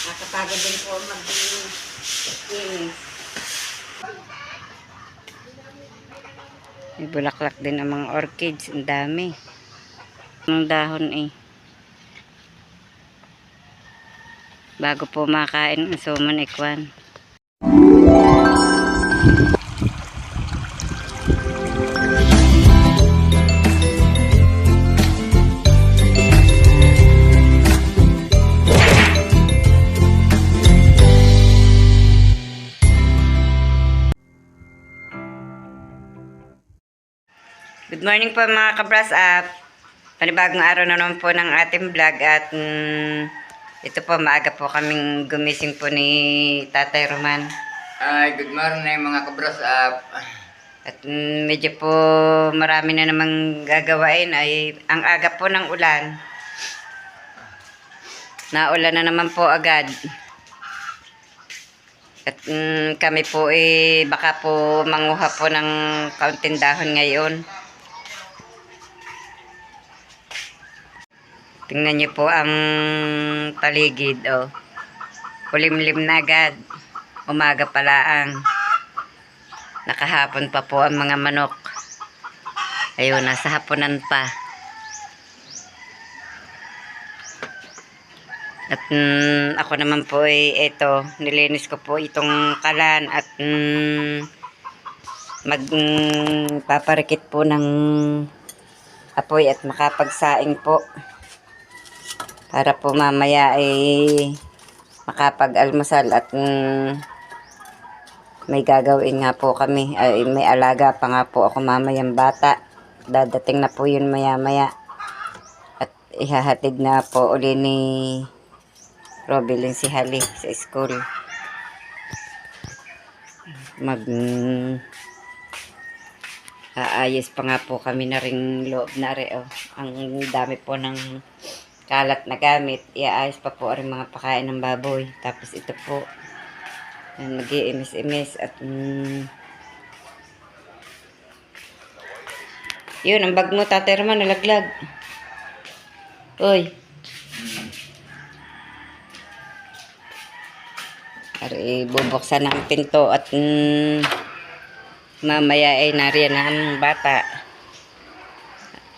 Nakapagod din po mag-inis. May bulaklak din ang mga orchids. Ang dami. Ang dahon eh. Bago po makain ang suman ikwan. Good morning po mga ka-brush up. Panibagong araw na naman po ng ating vlog at ito po maaga po kaming gumising po ni Tatay Roman. Ay, good morning mga ka-brush up. At medyo po marami na namang gagawain ay ang aga po ng ulan. Naulan na naman po agad. At kami po baka po manguha po ng kaunting dahon ngayon. Tingnan niyo po ang paligid, oh. Kulimlim na agad. Umaga pa lang. Nakahapon pa po ang mga manok. Ayun, nasa hapunan pa. At ako naman po ito, nilinis ko po itong kalan at magpaparikit po ng apoy at makapagsaing po. Para po mamaya makapag-almusal at may gagawin nga po kami. May alaga pa nga po ako mamayang bata. Dadating na po yun maya-maya. At ihahatid na po uli ni Robilyn si Hali sa school. Aayos pa nga po kami na ring loob na rin. Oh. Ang dami po ng kalat na gamit, iaayos pa po ang mga pakain ng baboy. Tapos ito po, nag-iimis-imis at yun, ang bag mo, Tatay Roman, nalaglag. Uy. Bubuksan na ang pinto at mamaya ay nariyan na ang bata.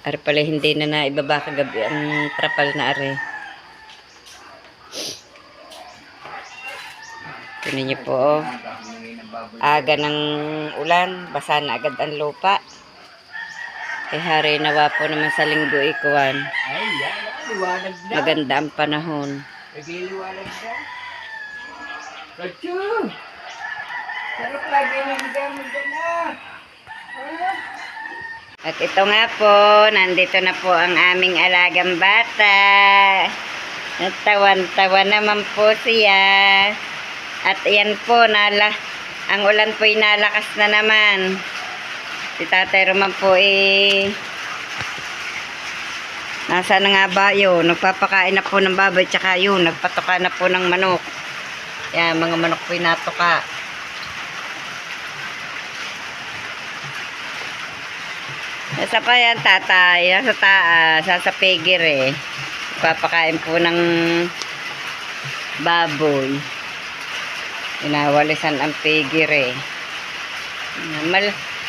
Ari pala hindi na naibaba kagabi ang trapal na ari. Tingnan niyo po, oh. Aga ng ulan, basa na agad ang lupa. Hari nawa po naman sa linggo ikuan. Ay, liwanag na. Maganda ang panahon. Nagliliwanag na. Kachu! Sarap lagi ng gamit na. At ito nga po, nandito na po ang aming alagang bata. Tawan-tawa naman po siya. At yan po, ang ulan po nalakas na naman. Si Tatay Roman po nasa na nga ba yun? Nagpapakain na po ng baboy, tsaka yun, nagpatuka na po ng manok. Yan, mga manok po natuka. Nasa pa yan, Tatay. Nasa taas. Nasa pigir eh. Papakain po ng baboy. Inawalisan ang pigir eh.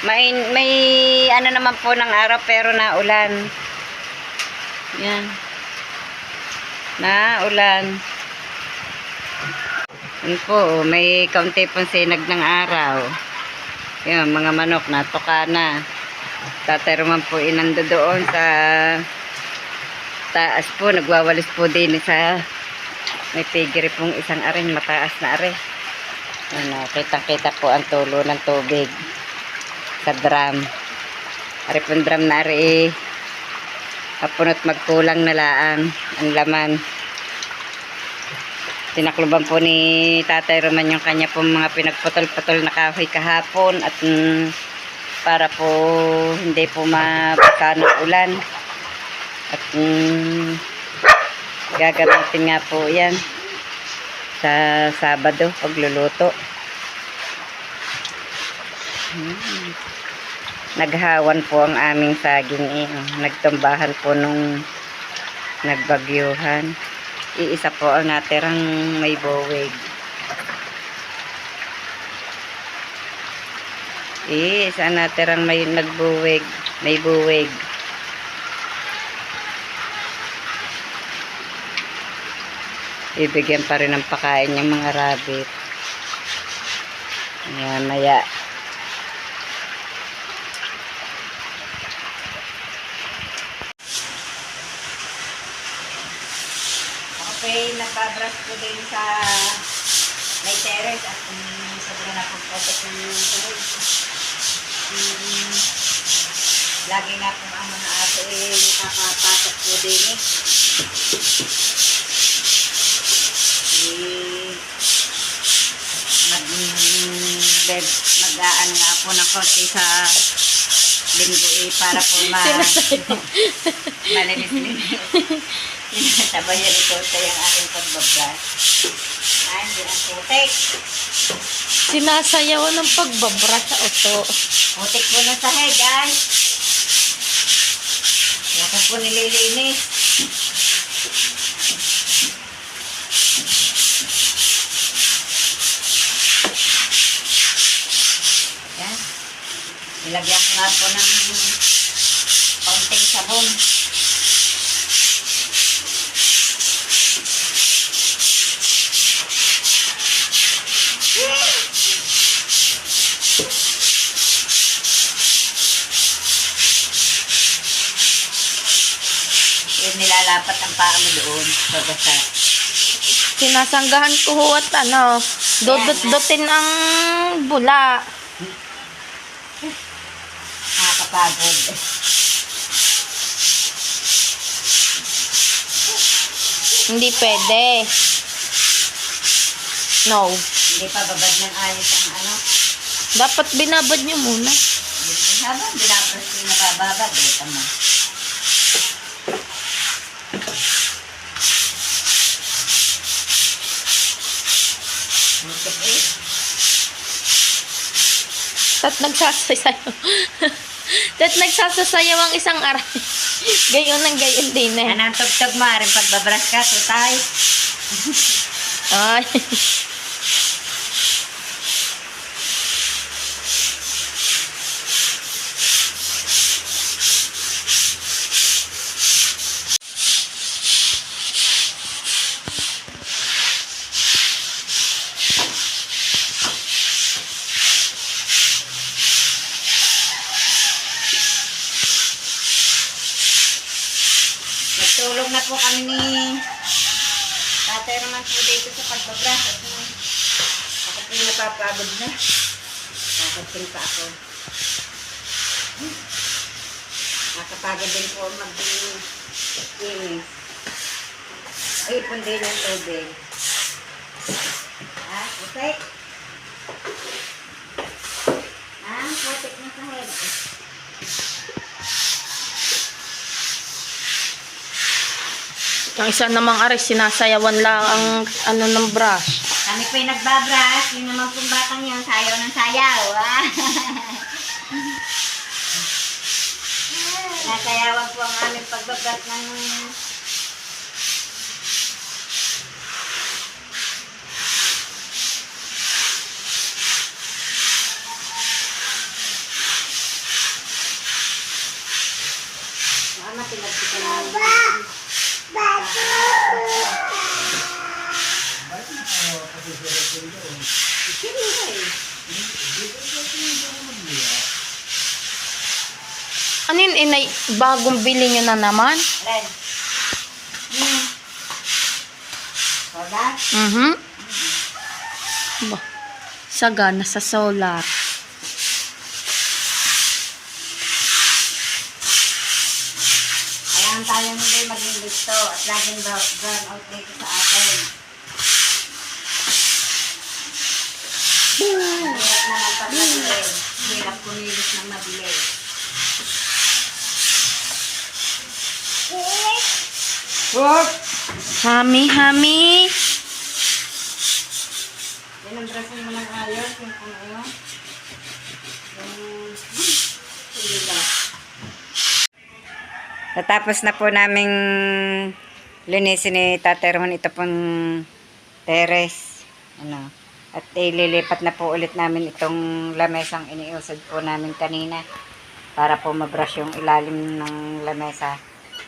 May ano naman po ng araw pero naulan. Yan. Naulan. Yan po. May kaunti pong sinag ng araw. Yan, mga manok natuka na. Tatay Roman po inando doon sa taas po, nagwawalis po din sa may pigiri pong isang arin, mataas na arin. Kitang-kita po ang tulo ng tubig sa drum. Ari pong drum na ari kapunot magkulang na laan ang laman. Tinakluban po ni Tatay Roman yung kanya pong mga pinagputol-putol na kahoy kahapon at para po hindi po mabasa ng ulan at gagamitin nga po yan sa Sabado pagluluto. Naghawan po ang aming saging nagtumbahan po nung nagbagyuhan. Iisa po ang natirang may buwig. Isa natirang may nagbuwig. May buwig. Ibigyan pa rin ng pakain yung mga rabbit. Ayan, maya. Okay, napabras ko din sa may terrace at sobrang napagpotek ng tuhod. Lagi na kung ang mga aso nakakapasok po din mag-aan nga po ng konti sa linggo para po malinis-linis. Sinasabayan ito sa yung aking pagbabras. Ay, hindi ang putik. Sinasayaw ng pagbabra sa oto. Putik po na sahig, guys. Kaya ko po nililinis. Yan. Nilagyan ko nga po ng kaunting sabon. Nilalapat ang paa mo doon sa basa. Sinasanggahan ko ho at dudut-dutin ang bula. Nakakapagod. Hindi pwede. No. Hindi pa babad ng ayos ang ano. Dapat binabad nyo muna. Habang binabas ko yung nabababad, tama. Tat nagsasayaw. Tat nagsasayaw ang isang aray. Gayon ng gayon din eh. Anong tugtog mo, rin pagbabras ka, tutay. Ay. Nagtulong na po kami ni tatay naman po dito sa pagbabras. At ako po yung napapagod na. Nakapagpil pa ako. Nakapagod din po mag-inis. Ipon din yung tubig. Ha? Putik? Ha? Putik na sa head. Ang isa namang aray, sinasayawan lang ang ng brush. Kami po yung nagbabrush. Yung naman pong batang yun, sayaw ng sayaw. Nasayawan po ang aming pagbabrush ng matilagpitan ng Ano yun, inay? Bagong bili nyo na naman? Ren. Soda? Ba, sagana sa solar. Kailangan tayo hindi maging gusto at laging burn out dito sa atin. Hirap naman pag mabili. Hirap kumilos ng mabili. Hami. Pinambrasin mo ng ayos yung kung ano. Natapos na po naming linisin ni Tate Roman ito pong teres. Ano, at ililipat na po ulit namin itong lamesang iniusad po namin kanina para po mabrush yung ilalim ng lamesa.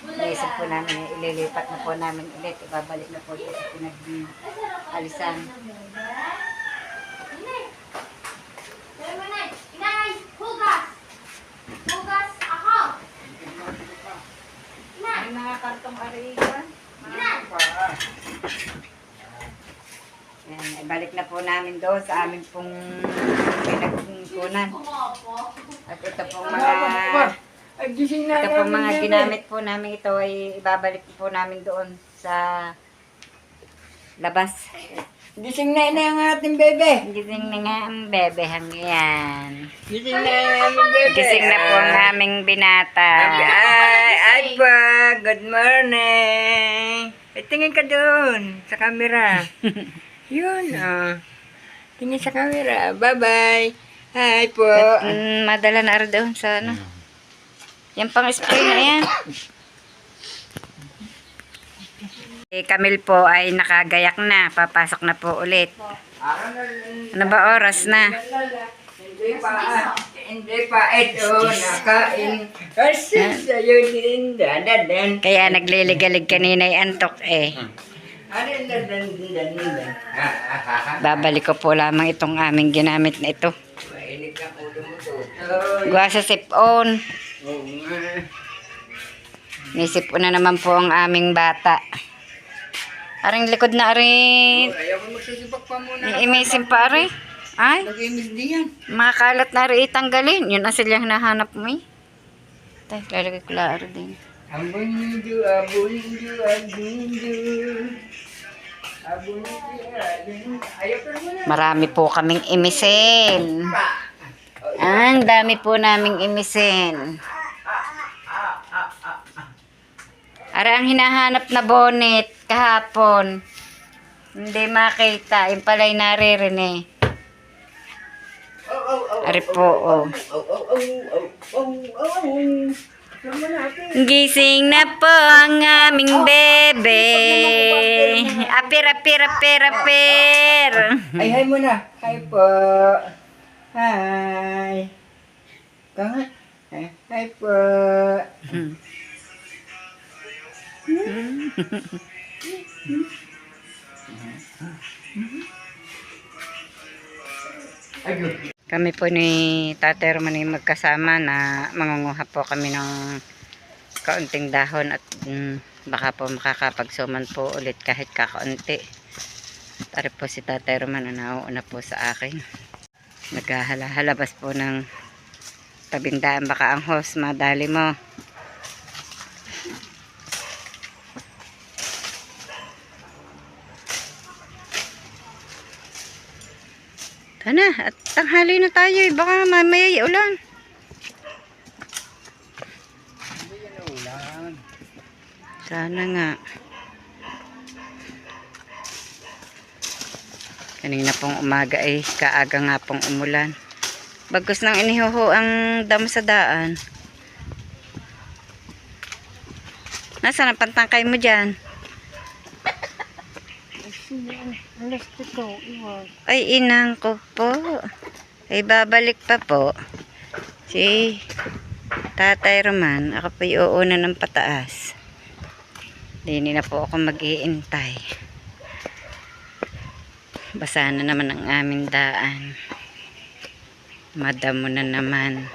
Naisip po namin, ililipat na po namin ulit. Ibabalik na po dito sa pinag-alisan. May mga kartong arigan. Yan, ibalik na po namin doon sa amin pong pinagkunan. At ito pong mga ginamit po namin ito ay ibabalik po namin doon sa labas. Gising na ang ating bebe. Gising na nga ang bebehang yan. Gising na ang aming bebe. Gising na po ang aming binata. Ay pa, good morning. Tingin ka doon sa camera. Yun, tingin sa camera. Bye-bye. Hi po. Madala na rin doon sa ano. Yan pang spray na yan. Camille po ay nakagayak na. Papasok na po ulit. Ano ba oras na? Hindi pa ito nakain. Kasi sa'yo din dadadan. Kaya nagliligalig kanina ay antok eh. Babalik ko po lamang itong aming ginamit na ito. Mainit ang ulo mo to. Gawa sa sip-on. May sip-on na naman po ang aming bata. Aring likod na aring. Ayaw mo magsisibak pa muna. Imisim pa aring. Ay, Nag-imis diyan. makalat na rin itanggalin. Yun ang silang hinahanap mo eh. Tay, lalagay ko laaro din. Abunju, abunju, abunju. Abunju, abunju. Ayaw pa muna. Marami po kaming imisin. Ang dami po naming imisin. Ara ang hinahanap na bonnet kahapon. Hindi makita. Yung pala'y naririnig. Ari po, oh. Gising na po ang aming bebe. Apir, apir, apir, apir. Ay, hi muna. Hi po. Hi. Kanga. Hi po. Ayun. Kami po ni Tate Roman ay magkasama na mangunguha po kami ng kaunting dahon at baka po makakapagsuman po ulit kahit kakaunti. Tari po si Tate Roman na nauuna po sa akin. Naghahalabas po ng tabindaan, baka ang host madali mo. Tana, at tanghali na tayo eh. Baka mamaya ulan. Sana nga. Kanina pong umaga ay kaaga nga pong umulan. Bagkus nang inihuho ang damo sa daan. Nasaan ang pantangkay mo dyan? Ay, inang ko po. Ay, babalik pa po. Si Tatay Roman. Ako po iuuna ng pataas. Dini na po ako mag-iintay. Basa na naman ang aming daan. Madamo na naman.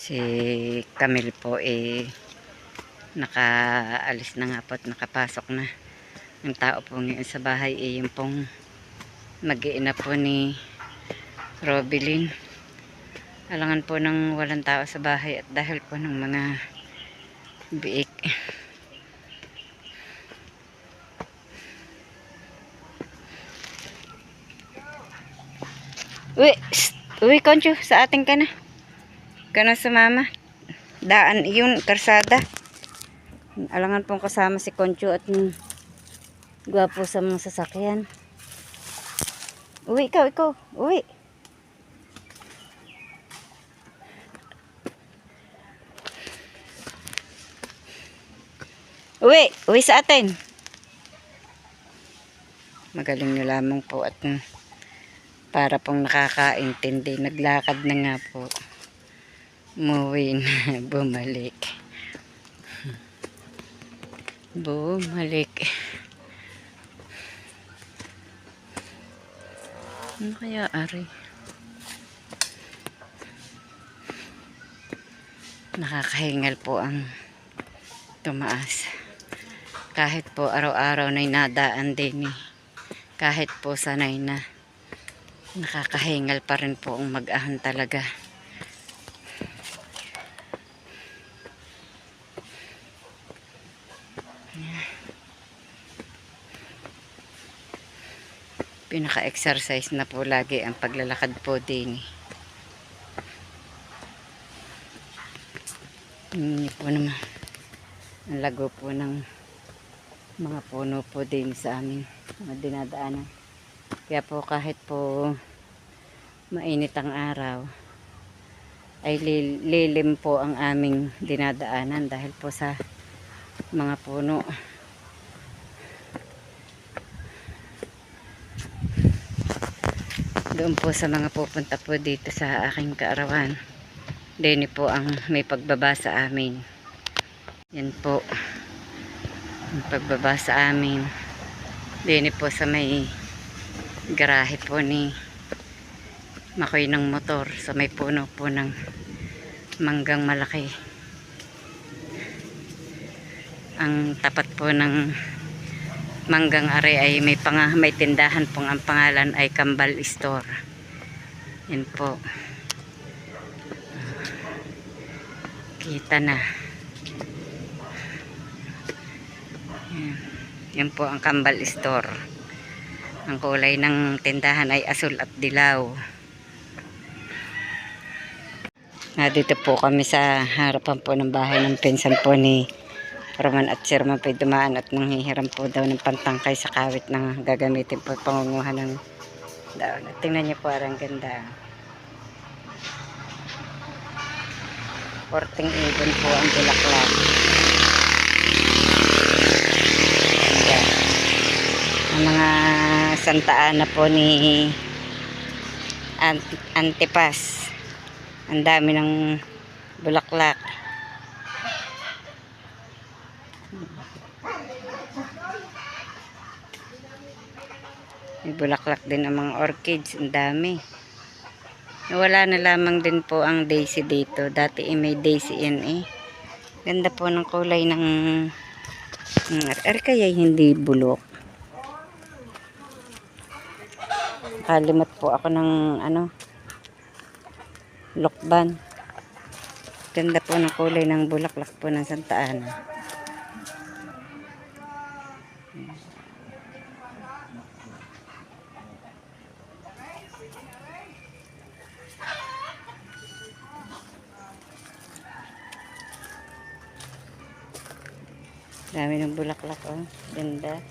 Si Camille po nakaalis na nga po at nakapasok na. Ang tao po ngayon sa bahay yung pong mag-iina po ni Robilyn. Alangan po ng walang tao sa bahay at dahil po ng mga biik. Uy, Concho, sa ating ka na. Ganun sa mama. Daan, yun, karsada. Alangan pong kasama si Concho at gwapo sa mga sasakyan. Uwi, ikaw. Uwi. Uwi sa atin. Magaling nyo lamang po at para pong nakakaintindi. Naglakad na nga po. Umuwi na. Bumalik. Bumalik. Ano kaya ari? Nakakahingal po ang tumaas. Kahit po araw-araw na nadaan din eh. Kahit po sanay na. Nakakahingal pa rin po ang mag-ahon talaga. Pinaka-exercise na po lagi ang paglalakad po din. Hindi po naman. Ang lago po ng mga puno po din sa aming mga dinadaanan. Kaya po kahit po mainit ang araw, ay lilim po ang aming dinadaanan dahil po sa mga puno. Doon po sa mga pupunta po dito sa aking kaarawan, din po ang may pagbaba sa amin. Yan po ang pagbaba sa amin. Din po sa may garahe po ni Makoy ng motor, sa may puno po ng manggang malaki. Ang tapat po ng manggang are ay may tindahan pong ang pangalan ay Kambal Store. Yan po. Kita na. Yan po ang Kambal Store. Ang kulay ng tindahan ay asul at dilaw. Dito po kami sa harapan po ng bahay ng pinsan po ni Roman at Sherman po dumaan at nanghihiram po daw ng pantangkay sa kawit na gagamitin po pangunguhan ng daon. Tingnan niyo po, ang ganda. 14 ibon po ang bulaklak. Ganda. Ang mga Santa Ana po ni Antipas. Ang dami ng bulaklak. May bulaklak din ang mga orchids. Ang dami. Wala na lamang din po ang daisy dito. Dati may daisy yan eh. Ganda po ng kulay ng kaya hindi bulok. Kalimot po ako ng lokban. Ganda po ng kulay ng bulaklak po ng Santa Ana. Dami ng bulaklak oh. Ganda.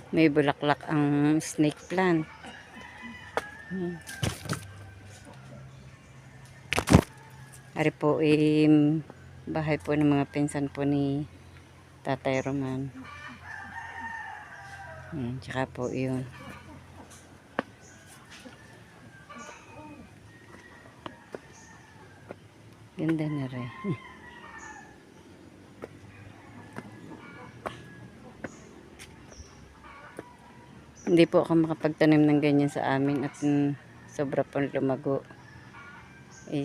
May bulaklak ang snake plant. Ari po bahay po ng mga pinsan po ni Tatay Roman. Tsaka po yun. Ganda na rin. Hindi po ako makapagtanim ng ganyan sa amin at sobra po lumago.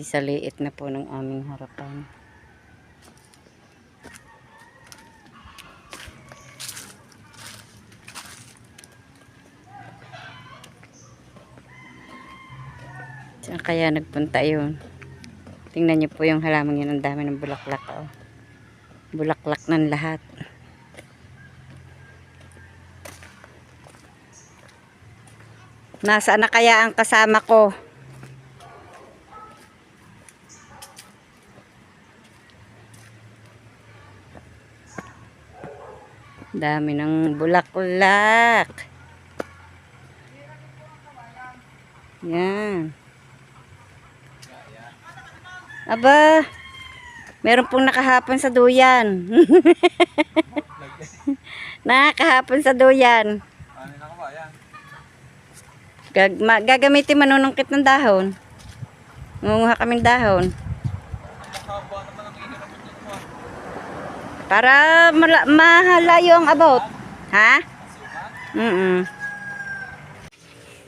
Sa liit na po ng aming harapan. Saan kaya nagpunta yun? Tingnan niyo po yung halaman yun. Ang dami ng bulaklak. Oh. Bulaklak ng lahat. Nasaan na kaya ang kasama ko? Dami ng bulaklak. Yan. Aba, meron pong nakahapon sa duyan. Nakahapon sa duyan. Gagamitin manunungkit ng dahon. Ngunguha kaming dahon. Para mahalayo ang about. Ha?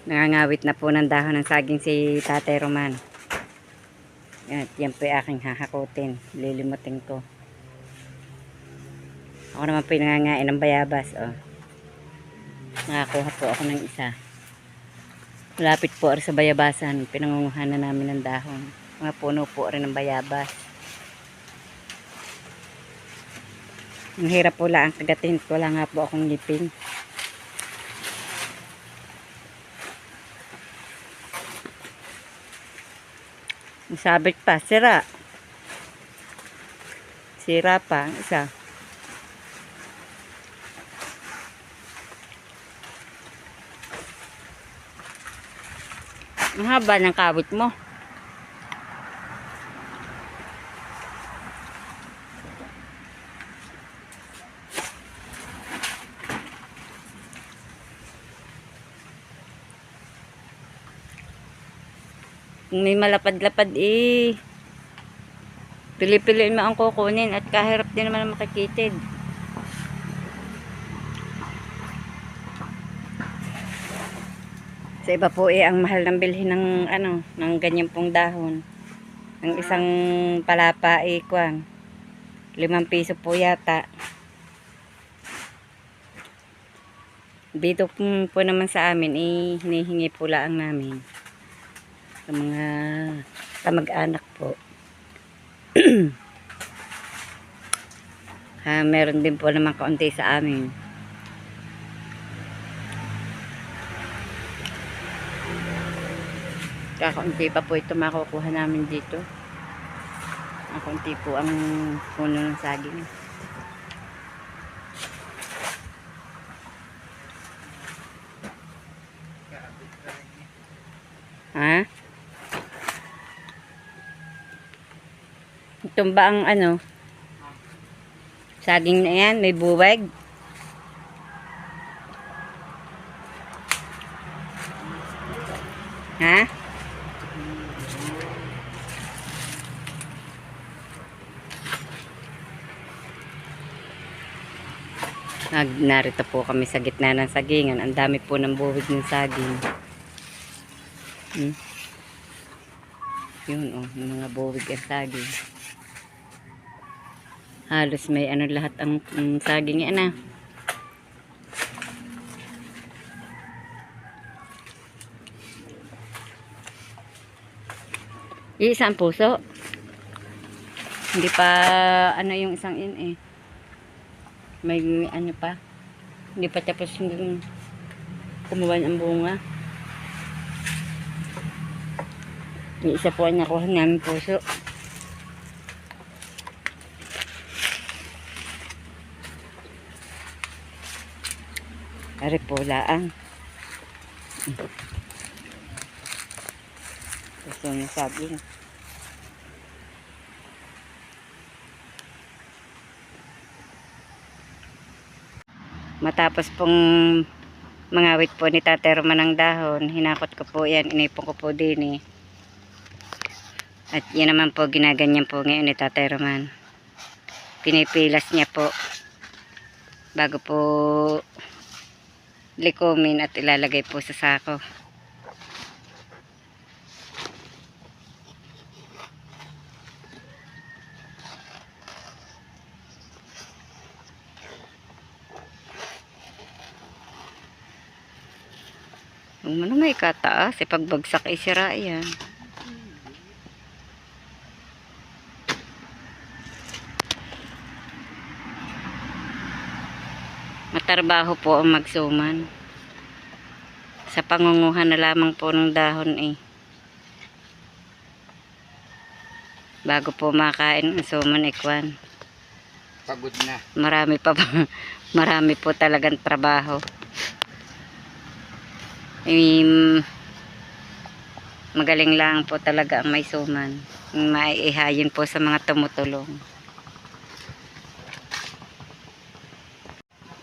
Nangangawit na po ng dahon ng saging si Tatay Roman. Yan po yung aking hahakutin. Lilimutin ko. Ako naman po yung nangangain ng bayabas. Oh. Nakakuha po ako ng isa. Malapit po sa bayabasan. Pinangunguhan na namin ng dahon. Mga puno po rin ng bayabas. Ang hirap po lang kagatin. Wala nga po akong ngipin. Sabit pa, sira. Sira pa ang isa. Ang haba ng kawit mo. May malapad-lapad eh. Pili-piliin mo ang kukunin at kahirap din naman ang makikitid. Sa iba po eh ang mahal ng bilhin ng ng ganyan pong dahon. Ang isang palapa eh kuwan. 5 piso po yata. Dito po naman sa amin eh hinihingi po lang namin. Sa mga kamag-anak po. Meron din po naman kaunti sa amin. Kakaunti pa po ito makukuha namin dito. Kaunti po ang puno ng saging. Ha? Ito ba ang saging na yan? May buwag? Ha? Narito po kami sa gitna ng sagingan. Ang dami po ng buwig ng saging. Yun yung mga buwig ang saging. Halos may lahat ang saging yan Isang puso. Hindi pa yung isang may pa. Hindi pa tapos yung kumuha ang bunga. Yung isa po ang nakuha namin puso. Ari po laang. Gusto niya saging. Matapos pong mangawit po ni Tatay Roman ng dahon, hinakot ko po yan, inipon ko po din At yan naman po ginaganyan po ngayon ni Tatay Roman. Pinipilas niya po bago po likumin at ilalagay po sa sako. Ano may kataas? Pagbagsak ay sira yan. Matarbaho po ang magsuman. Sa pangunguhan na lamang po ng dahon bago po makain ang suman ikwan. Pagod na. Marami po talagang trabaho. Magaling lang po talaga ang may suman. Maiihayin po sa mga tumutulong.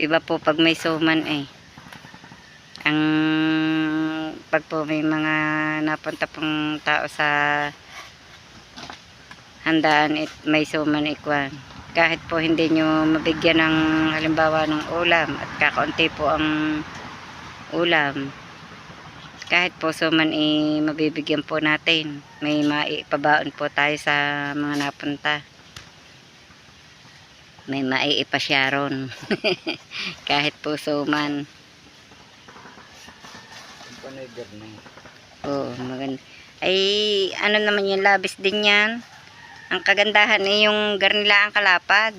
Iba po pag may suman eh. Ang pag po may mga napunta pong tao sa handaan may suman ikwan. Kahit po hindi nyo mabigyan ng halimbawa ng ulam at kakaunti po ang ulam. Kahit po suman mabibigyan po natin. May maipabaon po tayo sa mga napunta. May maiipasyaron. Kahit po suman. Oo, maganda. Ay, ano naman yung labis din yan. Ang kagandahan yung garnila ang kalapad.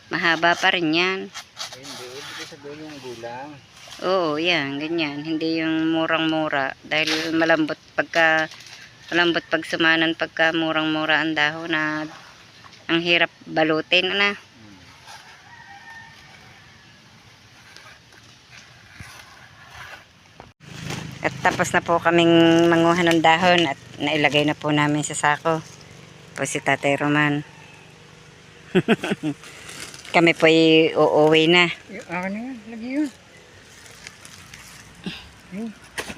Mahaba pa rin yan. Hindi, ibig sabihin yung gulang. Oo, yan, ganyan. Hindi yung murang-mura. Dahil malambot pag sumanan pagka murang-mura ang dahon na ang hirap balutin na. At tapos na po kaming manguha ng dahon at nailagay na po namin sa sako. Po si Tatay Roman. Kami po uuwi na. Yung akin na yan, lagi yun.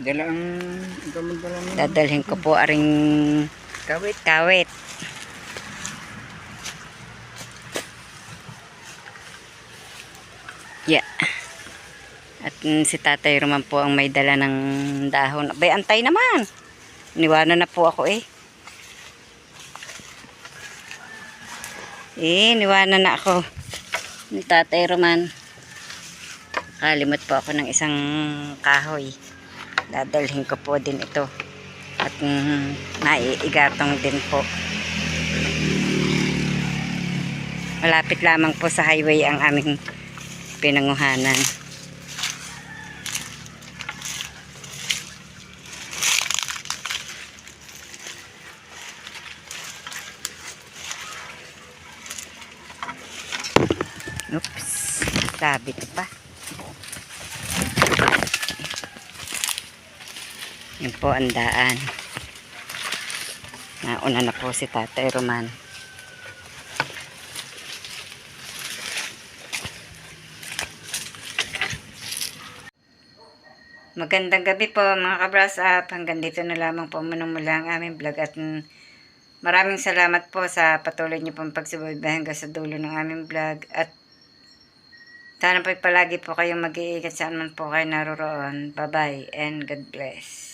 Dala ang gamot dala mo. Dadalhin ko po aring kawit. Yeah. At si Tatay Roman po ang may dala ng dahon. Abay, antay naman. Niwanan na po ako eh. Niwanan na ako ni Tatay Roman. Kalimot po ako ng isang kahoy. Dadalhin ko po din ito. At maiigatong din po. Malapit lamang po sa highway ang aming pinanguhanan. Oops, sabit pa. Yan po ang daan. Nauna na po si Tatay Roman. Magandang gabi po mga kabras up. Hanggang dito na lamang po mula ang aming vlog at maraming salamat po sa patuloy niyo pong pagsubaybay hanggang sa dulo ng aming vlog at sana po palagi po kayong mag-iingat saan man po kayo naroroon. Bye bye and God bless.